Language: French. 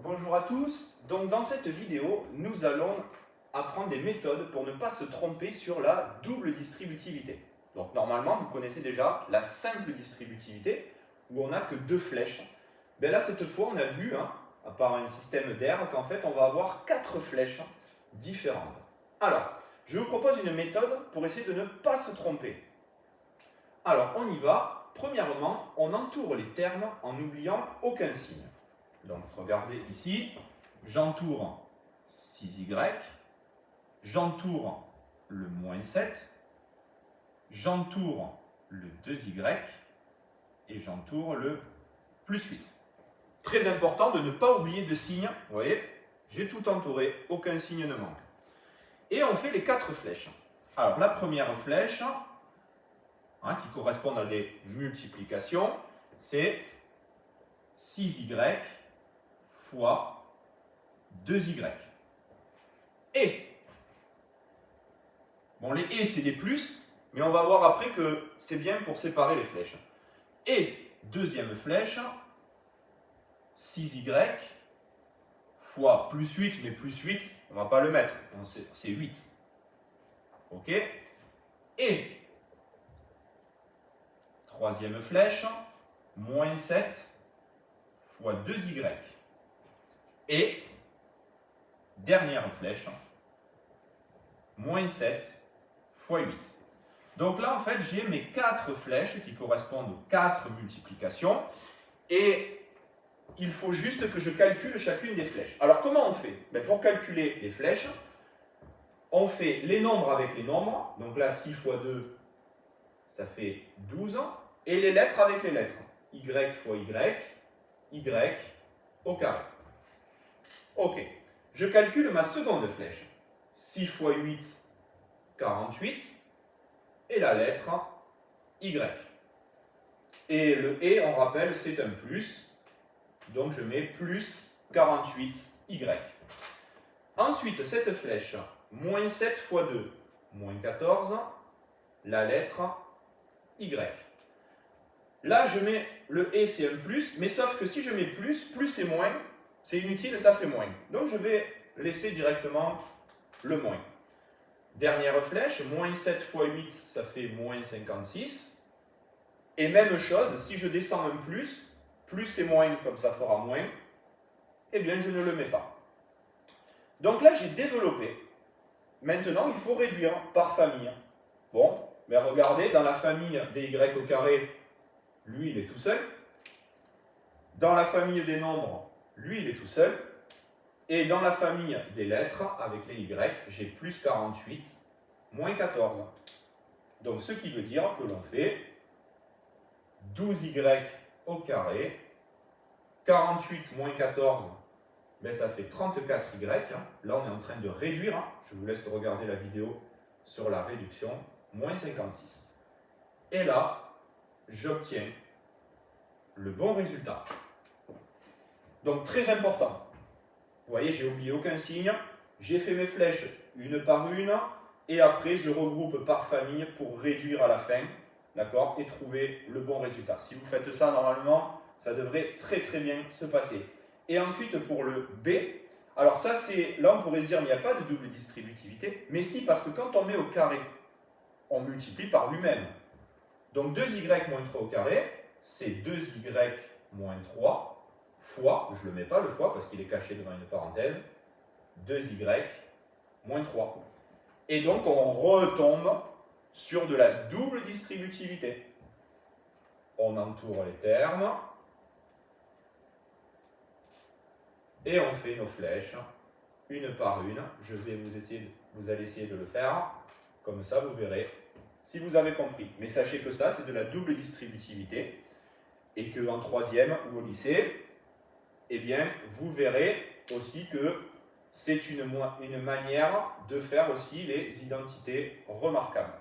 Bonjour à tous. Donc dans cette vidéo, nous allons apprendre des méthodes pour ne pas se tromper sur la double distributivité. Donc normalement, vous connaissez déjà la simple distributivité où on n'a que deux flèches. Ben là, cette fois, on a vu, à part un système d'air, qu'en fait, on va avoir quatre flèches différentes. Alors, je vous propose une méthode pour essayer de ne pas se tromper. Alors, on y va. Premièrement, on entoure les termes en n'oubliant aucun signe. Donc, regardez ici, j'entoure 6y, j'entoure le moins 7, j'entoure le 2y et j'entoure le plus 8. Très important de ne pas oublier de signes. Vous voyez, j'ai tout entouré, aucun signe ne manque. Et on fait les quatre flèches. Alors, la première flèche, qui correspond à des multiplications, c'est 6y fois 2y. Et, bon, les et, c'est des plus, mais on va voir après que c'est bien pour séparer les flèches. Et, deuxième flèche, 6y fois plus 8, mais plus 8, on ne va pas le mettre, c'est 8. Ok? Et, troisième flèche, moins 7 fois 2y. Et, dernière flèche, moins 7 fois 8. Donc là, en fait, j'ai mes quatre flèches qui correspondent aux quatre multiplications. Et il faut juste que je calcule chacune des flèches. Alors, comment on fait? Pour calculer les flèches, on fait les nombres avec les nombres. Donc là, 6 fois 2, ça fait 12. Et les lettres avec les lettres. Y fois Y au carré. Ok. Je calcule ma seconde flèche. 6 fois 8, 48. Et la lettre Y. Et le et, on rappelle, c'est un plus. Donc je mets plus 48Y. Ensuite, cette flèche, moins 7 fois 2, moins 14. La lettre Y. Là, je mets le et, c'est un plus, mais sauf que si je mets plus et moins, c'est inutile, ça fait moins. Donc, je vais laisser directement le moins. Dernière flèche, moins 7 fois 8, ça fait moins 56. Et même chose, si je descends un plus et moins, comme ça fera moins, eh bien, je ne le mets pas. Donc là, j'ai développé. Maintenant, il faut réduire par famille. Bon, mais regardez, dans la famille des y au carré, lui, il est tout seul. Dans la famille des nombres, lui, il est tout seul. Et dans la famille des lettres, avec les y, j'ai plus 48, moins 14. Donc, ce qui veut dire que l'on fait 12y au carré, 48 moins 14, ça fait 34y. Là, on est en train de réduire. Je vous laisse regarder la vidéo sur la réduction, moins 56. Et là, j'obtiens le bon résultat. Donc, très important. Vous voyez, j'ai oublié aucun signe. J'ai fait mes flèches une par une. Et après, je regroupe par famille pour réduire à la fin. D'accord? Et trouver le bon résultat. Si vous faites ça, normalement, ça devrait très très bien se passer. Et ensuite, pour le B, alors ça, c'est là, on pourrait se dire, il n'y a pas de double distributivité. Mais si, parce que quand on met au carré, on multiplie par lui-même. Donc 2y moins 3 au carré, c'est 2y moins 3 fois, je ne le mets pas le fois parce qu'il est caché devant une parenthèse, 2y moins 3. Et donc on retombe sur de la double distributivité. On entoure les termes et on fait nos flèches une par une. Vous allez essayer de le faire, comme ça vous verrez si vous avez compris. Mais sachez que ça, c'est de la double distributivité et qu'en troisième ou au lycée, eh bien, vous verrez aussi que c'est une manière de faire aussi les identités remarquables.